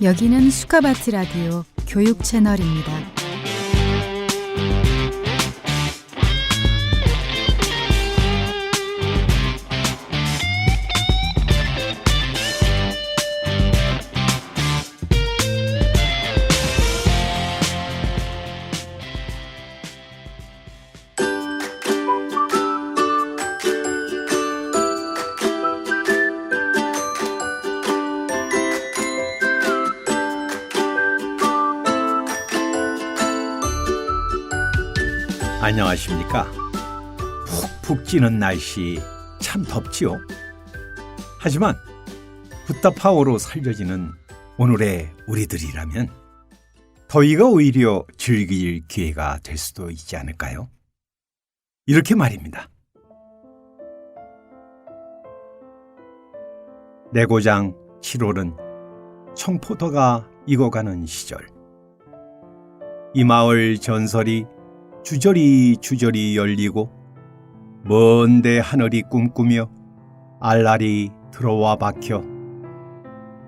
여기는 수카바트 라디오 교육 채널입니다. 안녕하십니까? 푹푹 찌는 날씨 참 덥지요. 하지만 붓다파워로 살려지는 오늘의 우리들이라면 더위가 오히려 즐길 기회가 될 수도 있지 않을까요? 이렇게 말입니다. 내 고장 7월은 청포도가 익어가는 시절. 이 마을 전설이 주저리 열리고 먼데 하늘이 꿈꾸며 알알이 들어와 박혀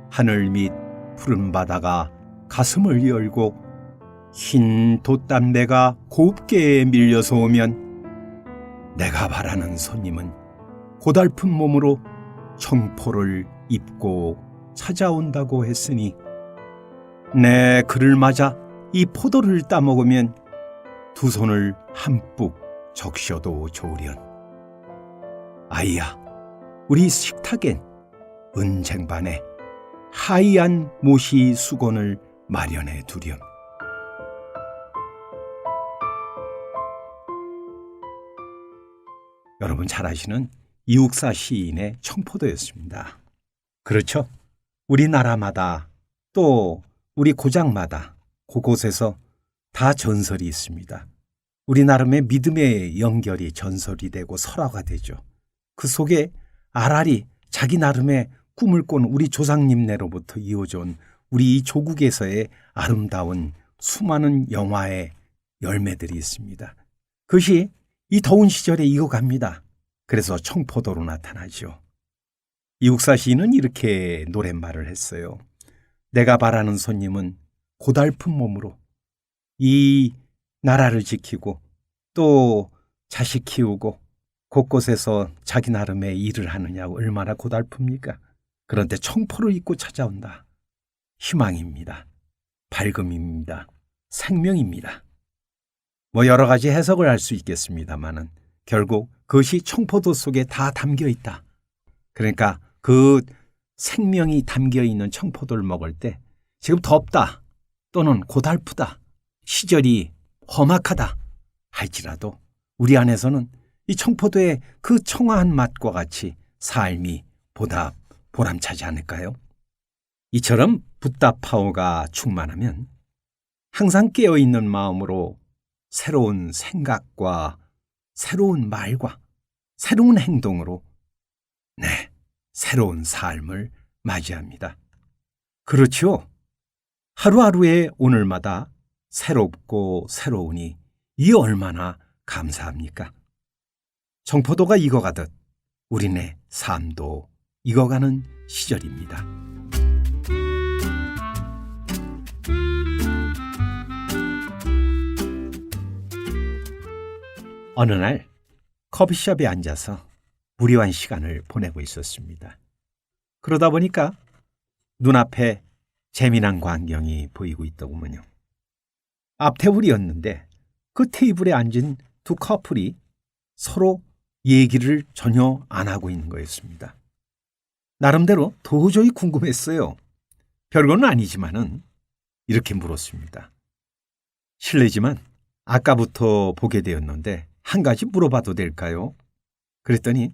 하늘 밑 푸른 바다가 가슴을 열고 흰 돛담배가 곱게 밀려서 오면 내가 바라는 손님은 고달픈 몸으로 청포를 입고 찾아온다고 했으니 내 그를 맞아 이 포도를 따먹으면 두 손을 한뿍 적셔도 좋으련. 아이야, 우리 식탁엔 은쟁반에 하얀 모시 수건을 마련해 두렴. 여러분 잘 아시는 이욱사 시인의 청포도였습니다. 그렇죠? 우리나라마다 또 우리 고장마다 곳곳에서 다 전설이 있습니다. 우리 나름의 믿음의 연결이 전설이 되고 설화가 되죠. 그 속에 알알이 자기 나름의 꿈을 꾼 우리 조상님네로부터 이어져 온 우리 이 조국에서의 아름다운 수많은 영화의 열매들이 있습니다. 그것이 이 더운 시절에 익어갑니다. 그래서 청포도로 나타나죠. 이욱사 시인은 이렇게 노랫말을 했어요. 내가 바라는 손님은 고달픈 몸으로 이 나라를 지키고 또 자식 키우고 곳곳에서 자기 나름의 일을 하느냐고 얼마나 고달픕니까? 그런데 청포를 입고 찾아온다. 희망입니다. 밝음입니다. 생명입니다. 뭐 여러 가지 해석을 할 수 있겠습니다만은 결국 그것이 청포도 속에 다 담겨 있다. 그러니까 그 생명이 담겨 있는 청포도를 먹을 때 지금 덥다 또는 고달프다. 시절이 험악하다 할지라도 우리 안에서는 이 청포도의 그 청아한 맛과 같이 삶이 보다 보람차지 않을까요? 이처럼 붓다파워가 충만하면 항상 깨어있는 마음으로 새로운 생각과 새로운 말과 새로운 행동으로 새로운 삶을 맞이합니다. 그렇죠? 하루하루의 오늘마다 새롭고 새로우니 이 얼마나 감사합니까? 청포도가 익어가듯 우리네 삶도 익어가는 시절입니다. 어느 날 커피숍에 앉아서 무료한 시간을 보내고 있었습니다. 그러다 보니까 눈앞에 재미난 광경이 보이고 있더군요. 앞 테이블이었는데 그 테이블에 앉은 두 커플이 서로 얘기를 전혀 안 하고 있는 거였습니다. 나름대로 도저히 궁금했어요. 별건 아니지만은 이렇게 물었습니다. 실례지만 아까부터 보게 되었는데 한 가지 물어봐도 될까요? 그랬더니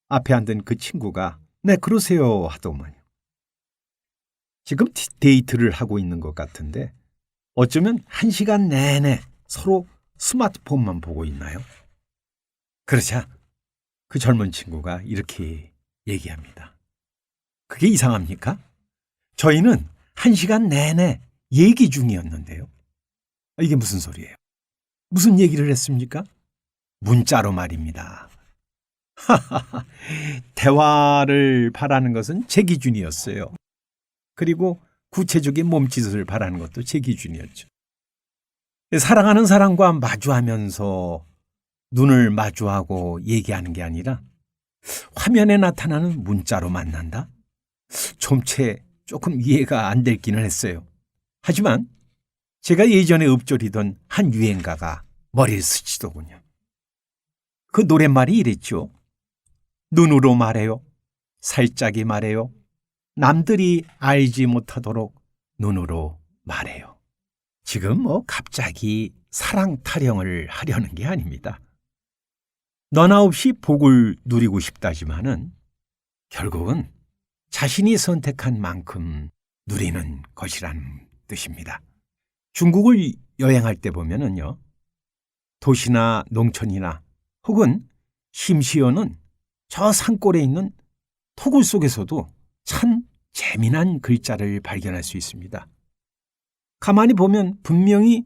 앞에 앉은 그 친구가 네 그러세요 하더만요. 지금 데이트를 하고 있는 것 같은데 어쩌면 1시간 내내 서로 스마트폰만 보고 있나요? 그러자 그 젊은 친구가 이렇게 얘기합니다. 그게 이상합니까? 저희는 1시간 내내 얘기 중이었는데요. 이게 무슨 소리예요? 무슨 얘기를 했습니까? 문자로 말입니다. 대화를 바라는 것은 제 기준이었어요. 그리고 구체적인 몸짓을 바라는 것도 제 기준이었죠. 사랑하는 사람과 마주하면서 눈을 마주하고 얘기하는 게 아니라 화면에 나타나는 문자로 만난다? 좀채 조금 이해가 안 됐기는 했어요. 하지만 제가 예전에 읊조리던 한 유행가가 머리를 스치더군요. 그 노랫말이 이랬죠. 눈으로 말해요. 살짝이 말해요. 남들이 알지 못하도록 눈으로 말해요. 지금 갑자기 사랑 타령을 하려는 게 아닙니다. 너나 없이 복을 누리고 싶다지만은 결국은 자신이 선택한 만큼 누리는 것이라는 뜻입니다. 중국을 여행할 때 보면은요, 도시나 농촌이나 혹은 심시어는 저 산골에 있는 토굴 속에서도 참 재미난 글자를 발견할 수 있습니다. 가만히 보면 분명히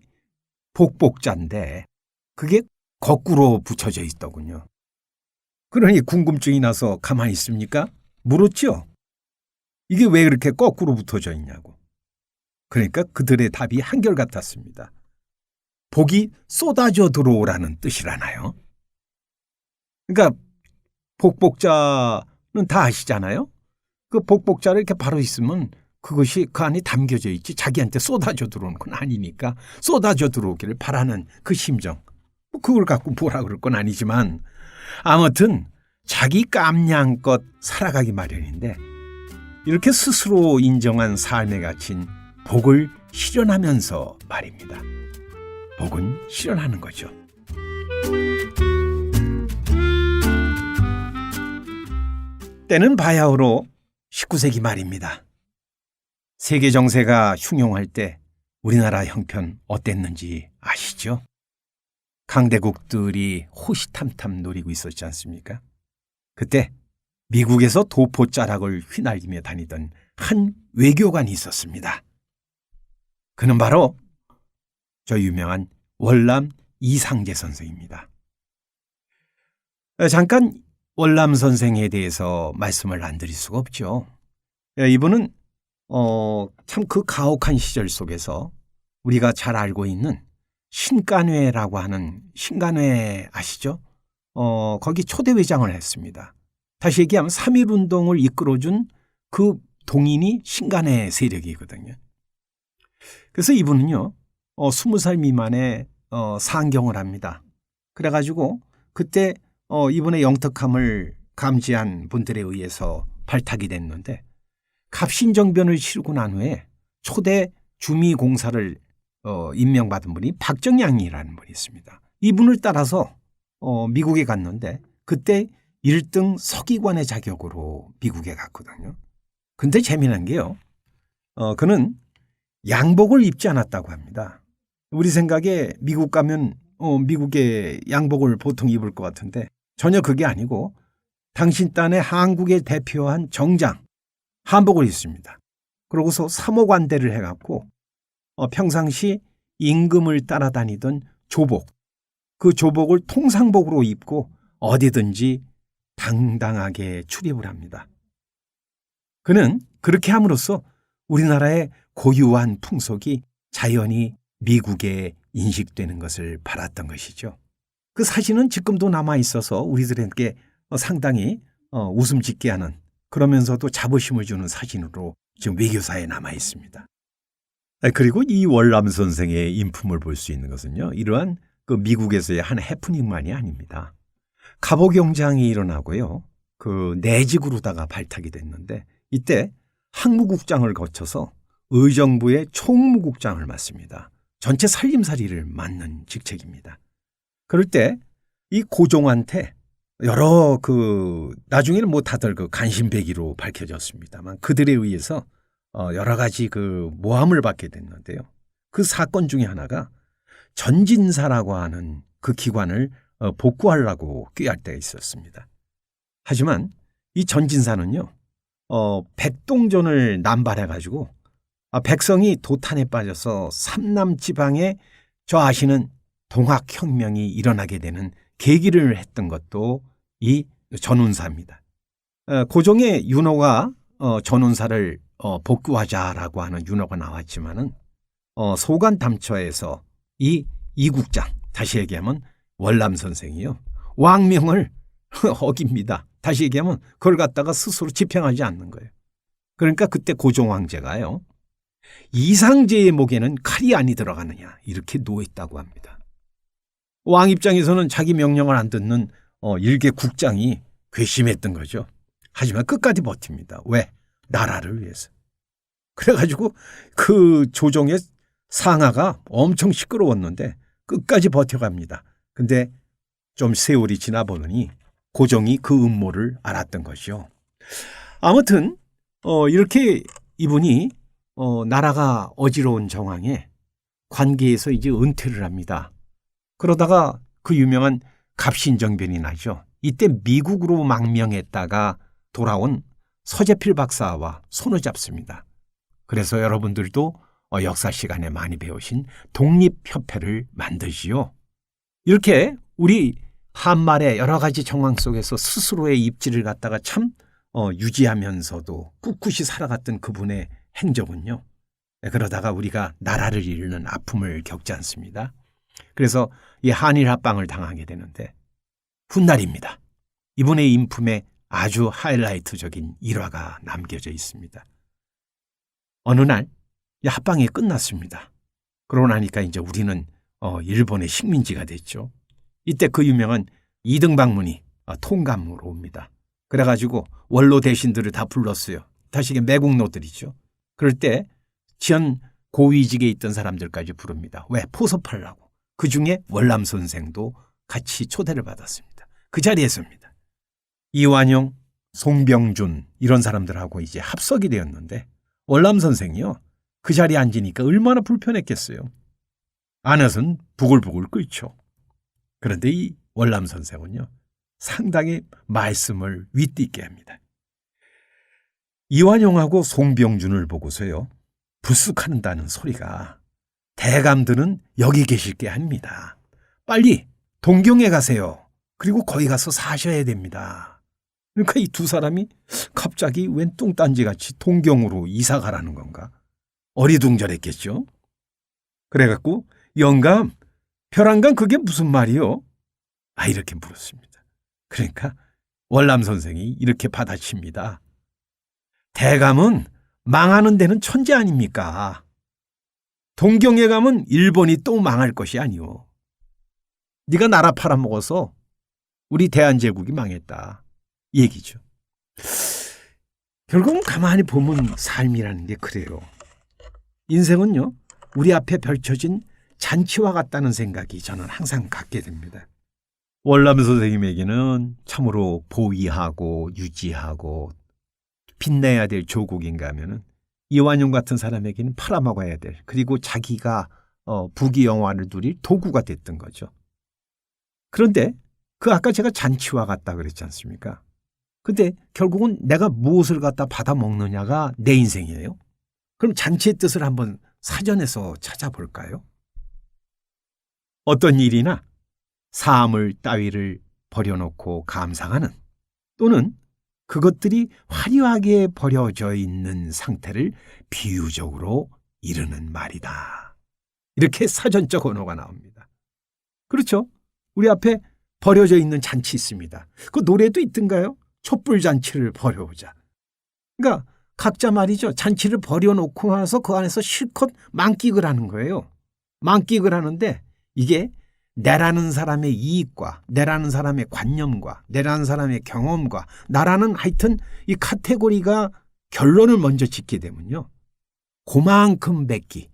복복자인데 그게 거꾸로 붙여져 있더군요. 그러니 궁금증이 나서 가만히 있습니까? 물었죠. 이게 왜 이렇게 거꾸로 붙어져 있냐고. 그러니까 그들의 답이 한결같았습니다. 복이 쏟아져 들어오라는 뜻이라나요? 그러니까 복복자는 다 아시잖아요. 그 복복자를 이렇게 바로 있으면 그것이 그 안에 담겨져 있지 자기한테 쏟아져 들어오는 건 아니니까 쏟아져 들어오기를 바라는 그 심정. 그걸 갖고 뭐라 그럴 건 아니지만 아무튼 자기 깜냥껏 살아가기 마련인데 이렇게 스스로 인정한 삶에 갇힌 복을 실현하면서 말입니다. 복은 실현하는 거죠. 때는 바야흐로 19세기 말입니다. 세계 정세가 흉흉할 때 우리나라 형편 어땠는지 아시죠? 강대국들이 호시탐탐 노리고 있었지 않습니까? 그때 미국에서 도포자락을 휘날리며 다니던 한 외교관이 있었습니다. 그는 바로 저 유명한 월남 이상재 선생입니다. 잠깐 월남 선생에 대해서 말씀을 안 드릴 수가 없죠. 이분은 참 그 가혹한 시절 속에서 우리가 잘 알고 있는 신간회라고 하는 신간회 아시죠? 거기 초대회장을 했습니다. 다시 얘기하면 3.1운동을 이끌어준 그 동인이 신간회 세력이거든요. 그래서 이분은요, 20살 미만의 상경을 합니다. 그래가지고 그때 이분의 영특함을 감지한 분들에 의해서 발탁이 됐는데 갑신정변을 치르고 난 후에 초대 주미공사를 임명받은 분이 박정양이라는 분이 있습니다. 이분을 따라서 미국에 갔는데 그때 1등 서기관의 자격으로 미국에 갔거든요. 근데 재미난 게요. 그는 양복을 입지 않았다고 합니다. 우리 생각에 미국 가면 미국의 양복을 보통 입을 것 같은데 전혀 그게 아니고 당신 딴에 한국에 대표한 정장, 한복을 입습니다. 그러고서 사모관대를 해갖고 평상시 임금을 따라다니던 조복, 그 조복을 통상복으로 입고 어디든지 당당하게 출입을 합니다. 그는 그렇게 함으로써 우리나라의 고유한 풍속이 자연히 미국에 인식되는 것을 바랐던 것이죠. 그 사진은 지금도 남아 있어서 우리들에게 상당히 웃음 짓게 하는 그러면서도 자부심을 주는 사진으로 지금 외교사에 남아 있습니다. 그리고 이 월남 선생의 인품을 볼 수 있는 것은요. 이러한 그 미국에서의 한 해프닝만이 아닙니다. 갑오경장이 일어나고요. 그 내직으로다가 발탁이 됐는데 이때 항무국장을 거쳐서 의정부의 총무국장을 맡습니다. 전체 살림살이를 맡는 직책입니다. 그럴 때 이 고종한테 여러 나중에는 뭐 다들 간신배기로 밝혀졌습니다만 그들에 의해서 여러 가지 모함을 받게 됐는데요. 그 사건 중에 하나가 전진사라고 하는 그 기관을 복구하려고 꾀할 때가 있었습니다. 하지만 이 전진사는요, 백동전을 남발해가지고 백성이 도탄에 빠져서 삼남 지방에 저 아시는 동학혁명이 일어나게 되는 계기를 했던 것도 이 전운사입니다. 고종의 윤호가 전운사를 복구하자라고 하는 윤호가 나왔지만은 소관 담처에서 이 이국장, 다시 얘기하면 월남 선생이요, 왕명을 어깁니다. 다시 얘기하면 그걸 갖다가 스스로 집행하지 않는 거예요. 그러니까 그때 고종 황제가요, 이상제의 목에는 칼이 아니 들어가느냐 이렇게 노했다고 합니다. 왕 입장에서는 자기 명령을 안 듣는 일개 국장이 괘씸했던 거죠. 하지만 끝까지 버팁니다. 왜? 나라를 위해서. 그래가지고 그 조정의 상하가 엄청 시끄러웠는데 끝까지 버텨갑니다. 근데 좀 세월이 지나보더니 고종이 그 음모를 알았던 것이요. 아무튼 이렇게 이분이 나라가 어지러운 정황에 관계에서 이제 은퇴를 합니다. 그러다가 그 유명한 갑신정변이 나죠. 이때 미국으로 망명했다가 돌아온 서재필 박사와 손을 잡습니다. 그래서 여러분들도 역사 시간에 많이 배우신 독립협회를 만드시오. 이렇게 우리 한말의 여러 가지 정황 속에서 스스로의 입지를 갖다가 참 유지하면서도 꿋꿋이 살아갔던 그분의 행적은요, 그러다가 우리가 나라를 잃는 아픔을 겪지 않습니다. 그래서 이 한일 합방을 당하게 되는데 훗날입니다. 이분의 인품에 아주 하이라이트적인 일화가 남겨져 있습니다. 어느 날 이 합방이 끝났습니다. 그러고 나니까 이제 우리는 일본의 식민지가 됐죠. 이때 그 유명한 이등방문이 통감으로 옵니다. 그래가지고 원로 대신들을 다 불렀어요. 다시 이게 매국노들이죠. 그럴 때 지연 고위직에 있던 사람들까지 부릅니다. 왜? 포섭하려고. 그중에 월남 선생도 같이 초대를 받았습니다. 그 자리에서입니다. 이완용, 송병준 이런 사람들하고 이제 합석이 되었는데 월남 선생이요, 그 자리에 앉으니까 얼마나 불편했겠어요. 안에서는 부글부글 끓죠. 그런데 이 월남 선생은요, 상당히 말씀을 윗있게 합니다. 이완용하고 송병준을 보고서요, 불쑥한다는 소리가 대감들은 여기 계실게 합니다. 빨리 동경에 가세요. 그리고 거기 가서 사셔야 됩니다. 그러니까 이 두 사람이 갑자기 웬 뚱딴지같이 동경으로 이사 가라는 건가? 어리둥절했겠죠. 그래갖고 영감, 벼랑간 그게 무슨 말이요? 이렇게 물었습니다. 그러니까 월남 선생이 이렇게 받아칩니다. 대감은 망하는 데는 천재 아닙니까? 동경에 가면 일본이 또 망할 것이 아니오. 네가 나라 팔아먹어서 우리 대한제국이 망했다, 이 얘기죠. 결국은 가만히 보면 삶이라는 게 그래요. 인생은요, 우리 앞에 펼쳐진 잔치와 같다는 생각이 저는 항상 갖게 됩니다. 월남 선생님에게는 참으로 보위하고 유지하고 빛내야 될 조국인가 하면은 이완용 같은 사람에게는 팔아먹어야 될, 그리고 자기가 부귀영화를 누릴 도구가 됐던 거죠. 그런데 그 아까 제가 잔치와 같다 그랬지 않습니까? 근데 결국은 내가 무엇을 갖다 받아 먹느냐가 내 인생이에요. 그럼 잔치의 뜻을 한번 사전에서 찾아볼까요? 어떤 일이나 사물 따위를 버려놓고 감상하는, 또는 그것들이 화려하게 버려져 있는 상태를 비유적으로 이르는 말이다. 이렇게 사전적 언어가 나옵니다. 그렇죠? 우리 앞에 버려져 있는 잔치 있습니다. 그 노래도 있던가요? 촛불잔치를 버려오자. 그러니까 각자 말이죠, 잔치를 버려놓고 나서 그 안에서 실컷 만끽을 하는 거예요. 만끽을 하는데 이게 내라는 사람의 이익과 내라는 사람의 관념과 내라는 사람의 경험과 나라는 하여튼 이 카테고리가 결론을 먼저 짓게 되면요, 그만큼 뱉기,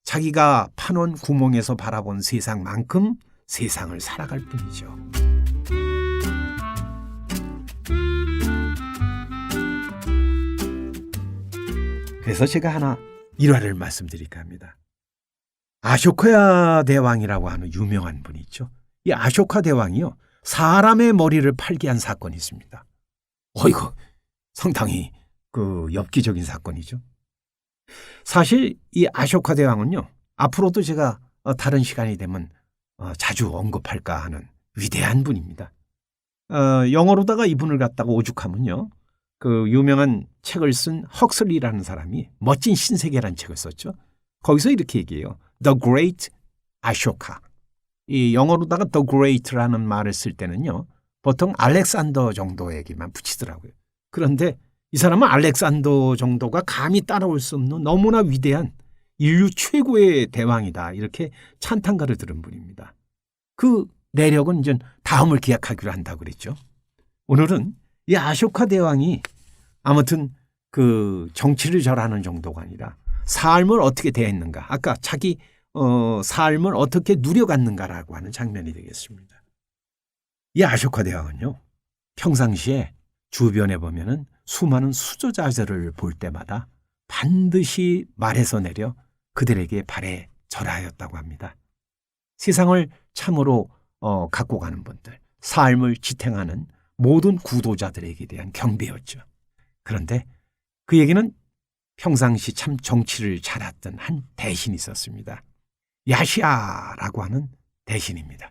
자기가 파놓은 구멍에서 바라본 세상만큼 세상을 살아갈 뿐이죠. 그래서 제가 하나 일화를 말씀드릴까 합니다. 아쇼카 대왕이라고 하는 유명한 분이 있죠. 이 아쇼카 대왕이요, 사람의 머리를 팔게 한 사건이 있습니다. 이거 상당히 엽기적인 사건이죠. 사실 이 아쇼카 대왕은요, 앞으로도 제가 다른 시간이 되면 자주 언급할까 하는 위대한 분입니다. 영어로다가 이분을 갖다가 오죽하면요, 그 유명한 책을 쓴 헉슬리라는 사람이 멋진 신세계라는 책을 썼죠. 거기서 이렇게 얘기해요. The Great Ashoka. 이 영어로다가 The Great라는 말을 쓸 때는요. 보통 알렉산더 정도에게만 붙이더라고요. 그런데 이 사람은 알렉산더 정도가 감히 따라올 수 없는 너무나 위대한 인류 최고의 대왕이다. 이렇게 찬탄가를 들은 분입니다. 그 내력은 이제 다음을 기약하기로 한다고 그랬죠. 오늘은 이 아쇼카 대왕이 아무튼 그 정치를 절하는 정도가 아니라 삶을 어떻게 대했는가. 아까 자기 삶을 어떻게 누려갔는가라고 하는 장면이 되겠습니다. 이 아쇼카 대왕은요. 평상시에 주변에 보면은 수많은 수조자들을 볼 때마다 반드시 말에서 내려 그들에게 발에 절하였다고 합니다. 세상을 참으로 갖고 가는 분들, 삶을 지탱하는 모든 구도자들에게 대한 경배였죠. 그런데 그 얘기는 평상시 참 정치를 잘했던 한 대신이 있었습니다. 야시아라고 하는 대신입니다.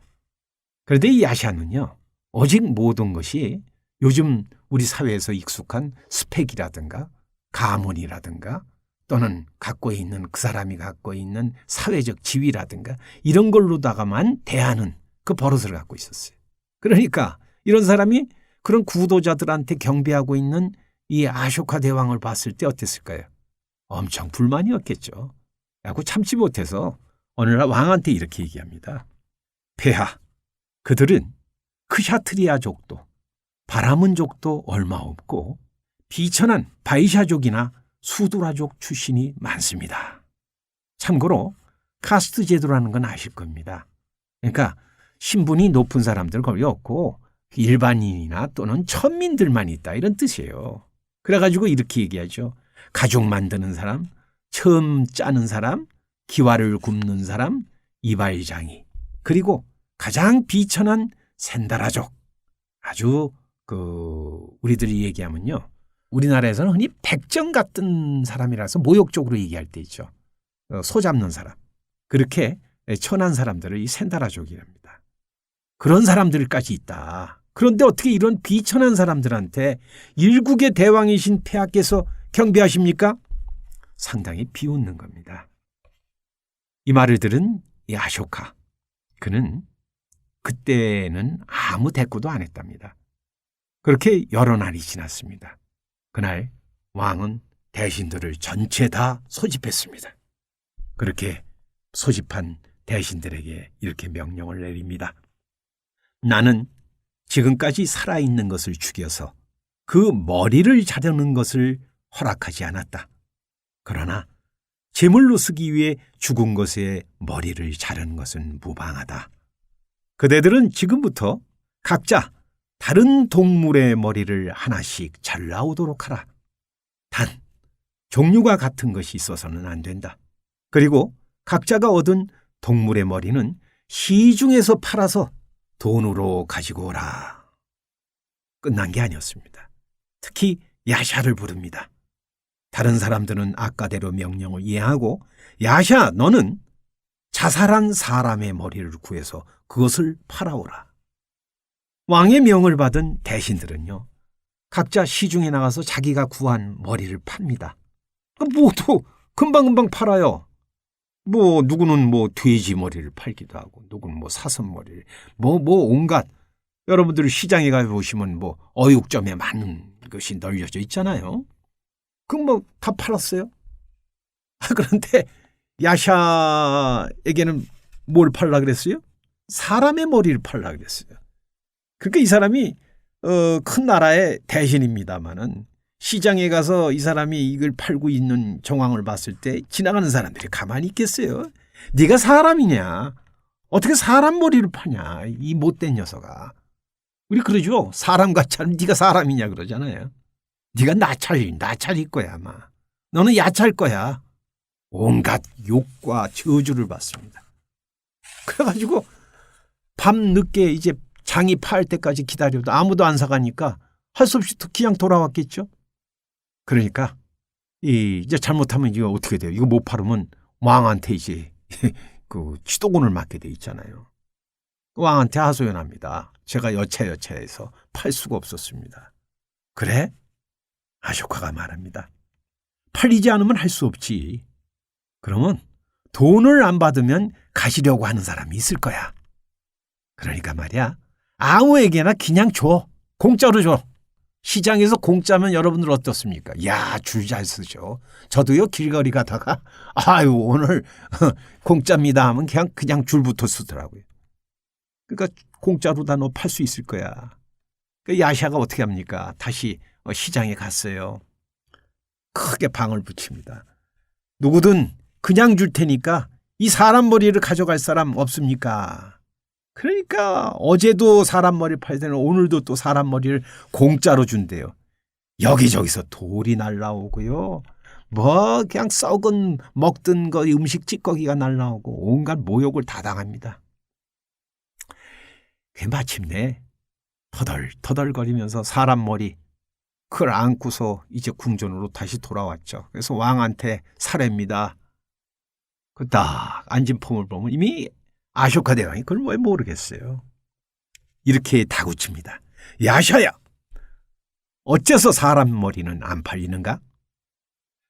그런데 이 야시아는요. 오직 모든 것이 요즘 우리 사회에서 익숙한 스펙이라든가 가문이라든가 또는 갖고 있는 그 사람이 갖고 있는 사회적 지위라든가 이런 걸로다가만 대하는 그 버릇을 갖고 있었어요. 그러니까 이런 사람이 그런 구도자들한테 경배하고 있는 이 아쇼카 대왕을 봤을 때 어땠을까요? 엄청 불만이었겠죠. 그래서 참지 못해서 어느 날 왕한테 이렇게 얘기합니다. 폐하, 그들은 크샤트리아족도 바라문족도 얼마 없고 비천한 바이샤족이나 수두라족 출신이 많습니다. 참고로 카스트 제도라는 건 아실 겁니다. 그러니까 신분이 높은 사람들 거의 없고 일반인이나 또는 천민들만 있다 이런 뜻이에요. 그래가지고 이렇게 얘기하죠. 가죽 만드는 사람, 처음 짜는 사람, 기와를 굽는 사람, 이발장이, 그리고 가장 비천한 샌다라족. 아주 우리들이 얘기하면요. 우리나라에서는 흔히 백정 같은 사람이라서 모욕적으로 얘기할 때 있죠. 소 잡는 사람. 그렇게 천한 사람들을 이 샌다라족이랍니다. 그런 사람들까지 있다. 그런데 어떻게 이런 비천한 사람들한테 일국의 대왕이신 폐하께서 경배하십니까? 상당히 비웃는 겁니다. 이 말을 들은 이 아쇼카. 그는 그때는 아무 대꾸도 안 했답니다. 그렇게 여러 날이 지났습니다. 그날 왕은 대신들을 전체 다 소집했습니다. 그렇게 소집한 대신들에게 이렇게 명령을 내립니다. 나는 지금까지 살아있는 것을 죽여서 그 머리를 자르는 것을 허락하지 않았다. 그러나 제물로 쓰기 위해 죽은 것의 머리를 자르는 것은 무방하다. 그대들은 지금부터 각자 다른 동물의 머리를 하나씩 잘라오도록 하라. 단, 종류가 같은 것이 있어서는 안 된다. 그리고 각자가 얻은 동물의 머리는 시중에서 팔아서 돈으로 가지고 오라. 끝난 게 아니었습니다. 특히 야샤를 부릅니다. 다른 사람들은 아까대로 명령을 이행하고 야샤 너는 자살한 사람의 머리를 구해서 그것을 팔아오라. 왕의 명을 받은 대신들은요. 각자 시중에 나가서 자기가 구한 머리를 팝니다. 모두 금방금방 팔아요. 누구는 돼지 머리를 팔기도 하고 누구는 사슴 머리를 온갖 여러분들 시장에 가보시면 어육점에 많은 것이 널려져 있잖아요. 그럼 다 팔았어요. 그런데 야샤에게는 뭘 팔라 그랬어요? 사람의 머리를 팔라 그랬어요. 그러니까 이 사람이 큰 나라의 대신입니다마는 시장에 가서 이 사람이 이걸 팔고 있는 정황을 봤을 때 지나가는 사람들이 가만히 있겠어요? 네가 사람이냐? 어떻게 사람 머리를 파냐? 이 못된 녀석아. 우리 그러죠. 사람 같지 않으면 네가 사람이냐 그러잖아요. 네가 나찰일 거야 아마. 너는 야찰 거야. 온갖 욕과 저주를 받습니다. 그래가지고 밤 늦게 이제 장이 파할 때까지 기다려도 아무도 안 사가니까 할 수 없이 그냥 돌아왔겠죠. 그러니까 이제 잘못하면 이거 어떻게 돼요? 이거 못 팔으면 왕한테 이제 그 취도권을 맡게 돼 있잖아요. 왕한테 하소연합니다. 제가 여차여차해서 팔 수가 없었습니다. 그래? 아쇼카가 말합니다. 팔리지 않으면 할 수 없지. 그러면 돈을 안 받으면 가시려고 하는 사람이 있을 거야. 그러니까 말이야. 아무에게나 그냥 줘. 공짜로 줘. 시장에서 공짜면 여러분들 어떻습니까? 야, 줄 잘 쓰죠. 저도요, 길거리 가다가 아유, 오늘 공짜입니다 하면 그냥 줄부터 쓰더라고요. 그러니까 공짜로 다 너 팔 수 있을 거야. 그 야샤가 어떻게 합니까? 다시 시장에 갔어요. 크게 방을 붙입니다. 누구든 그냥 줄 테니까 이 사람 머리를 가져갈 사람 없습니까? 그러니까 어제도 사람 머리 팔더니 오늘도 또 사람 머리를 공짜로 준대요. 여기저기서 돌이 날라오고요. 뭐 그냥 썩은 먹던 거 음식 찌꺼기가 날라오고 온갖 모욕을 다 당합니다. 마침내 터덜터덜거리면서 사람 머리 그걸 안고서 이제 궁전으로 다시 돌아왔죠. 그래서 왕한테 사례입니다. 그 딱 앉은 폼을 보면 이미 아쇼카 대왕이 그걸 왜 모르겠어요. 이렇게 다구칩니다. 야샤야, 어째서 사람 머리는 안 팔리는가?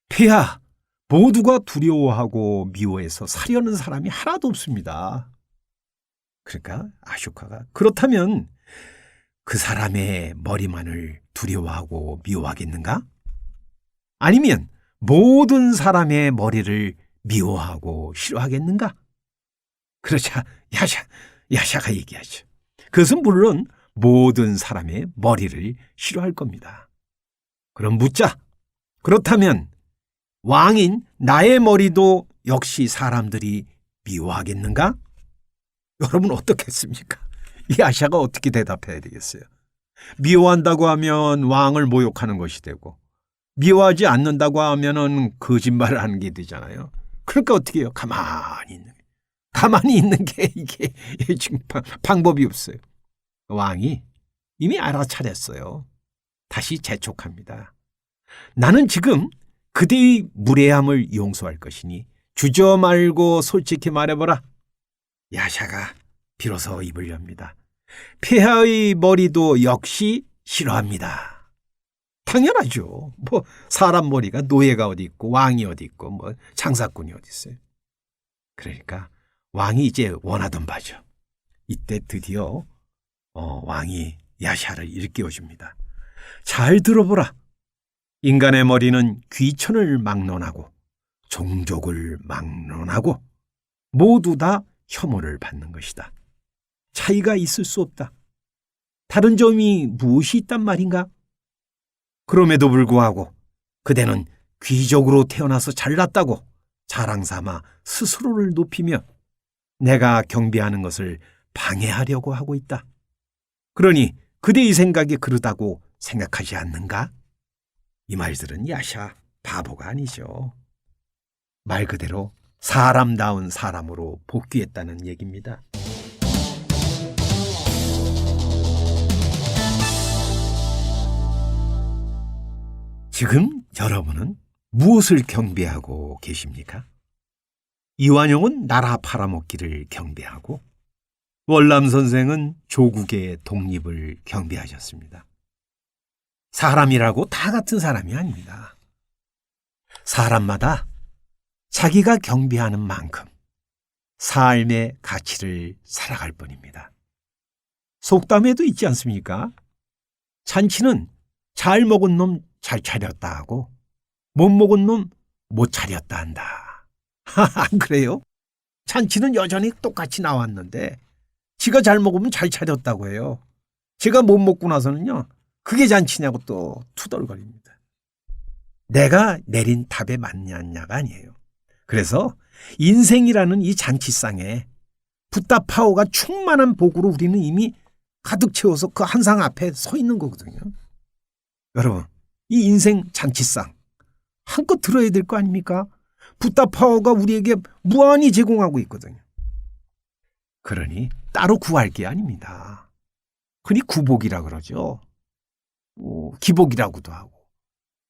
폐하, 모두가 두려워하고 미워해서 사려는 사람이 하나도 없습니다. 그러니까 아쇼카가 그렇다면 그 사람의 머리만을 두려워하고 미워하겠는가? 아니면 모든 사람의 머리를 미워하고 싫어하겠는가? 그러자 야샤가 얘기하죠. 그것은 물론 모든 사람의 머리를 싫어할 겁니다. 그럼 묻자. 그렇다면 왕인 나의 머리도 역시 사람들이 미워하겠는가? 여러분 어떻겠습니까? 이 야샤가 어떻게 대답해야 되겠어요? 미워한다고 하면 왕을 모욕하는 것이 되고 미워하지 않는다고 하면은 거짓말을 하는 게 되잖아요. 그러니까 어떻게 해요? 가만히 있는 게 이게 지금 방법이 없어요. 왕이 이미 알아차렸어요. 다시 재촉합니다. 나는 지금 그대의 무례함을 용서할 것이니 주저 말고 솔직히 말해보라. 야샤가 비로소 입을 엽니다. 폐하의 머리도 역시 싫어합니다. 당연하죠. 뭐 사람 머리가 노예가 어디 있고 왕이 어디 있고 뭐 장사꾼이 어디 있어요. 그러니까 왕이 이제 원하던 바죠. 이때 드디어 왕이 야샤를 일깨워줍니다. 잘 들어보라. 인간의 머리는 귀천을 막론하고 종족을 막론하고 모두 다 혐오를 받는 것이다. 차이가 있을 수 없다. 다른 점이 무엇이 있단 말인가? 그럼에도 불구하고 그대는 귀족으로 태어나서 잘났다고 자랑삼아 스스로를 높이며 내가 경배하는 것을 방해하려고 하고 있다. 그러니 그대의 생각이 그러다고 생각하지 않는가? 이 말들은 야샤 바보가 아니죠. 말 그대로 사람다운 사람으로 복귀했다는 얘기입니다. 지금 여러분은 무엇을 경배하고 계십니까? 이완용은 나라 팔아먹기를 경배하고 월남 선생은 조국의 독립을 경배하셨습니다. 사람이라고 다 같은 사람이 아닙니다. 사람마다 자기가 경배하는 만큼 삶의 가치를 살아갈 뿐입니다. 속담에도 있지 않습니까? 잔치는 잘 먹은 놈 잘 차렸다 하고 못 먹은 놈 못 차렸다 한다. 안 그래요? 잔치는 여전히 똑같이 나왔는데 지가 잘 먹으면 잘 차렸다고 해요. 제가 못 먹고 나서는요. 그게 잔치냐고 또 투덜거립니다. 내가 내린 탑에 맞냐냐가 아니에요. 그래서 인생이라는 이 잔치상에 붓다파오가 충만한 복으로 우리는 이미 가득 채워서 그 한 상 앞에 서 있는 거거든요. 여러분, 이 인생 잔치상 한껏 들어야 될 거 아닙니까? 붓다파오가 우리에게 무한히 제공하고 있거든요. 그러니 따로 구할 게 아닙니다. 흔히 구복이라 그러죠. 기복이라고도 하고.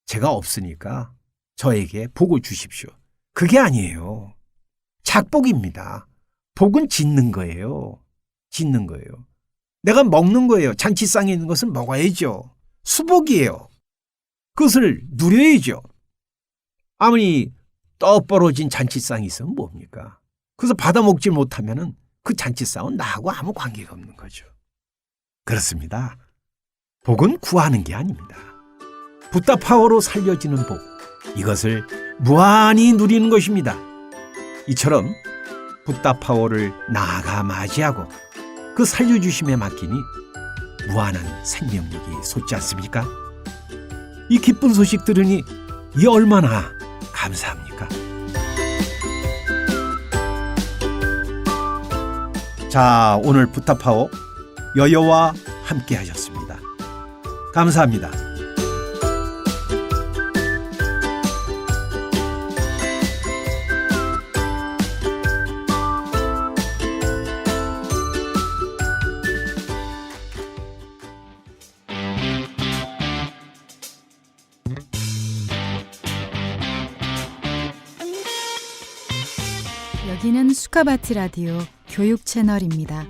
제가 없으니까 저에게 복을 주십시오. 그게 아니에요. 작복입니다. 복은 짓는 거예요. 짓는 거예요. 내가 먹는 거예요. 잔치상에 있는 것은 먹어야죠. 수복이에요. 그것을 누려야죠. 아무리 떡 벌어진 잔치상이 있으면 뭡니까? 그래서 받아먹지 못하면은 그 잔치상은 나하고 아무 관계가 없는 거죠. 그렇습니다. 복은 구하는 게 아닙니다. 붓다파워로 살려지는 복, 이것을 무한히 누리는 것입니다. 이처럼 붓다파워를 나아가 맞이하고 그 살려주심에 맡기니 무한한 생명력이 솟지 않습니까? 이 기쁜 소식 들으니 이 얼마나 감사합니까? 자, 오늘 붓다파워 여여와 함께 하셨습니다. 감사합니다. 여기는 수카바트 라디오 교육 채널입니다.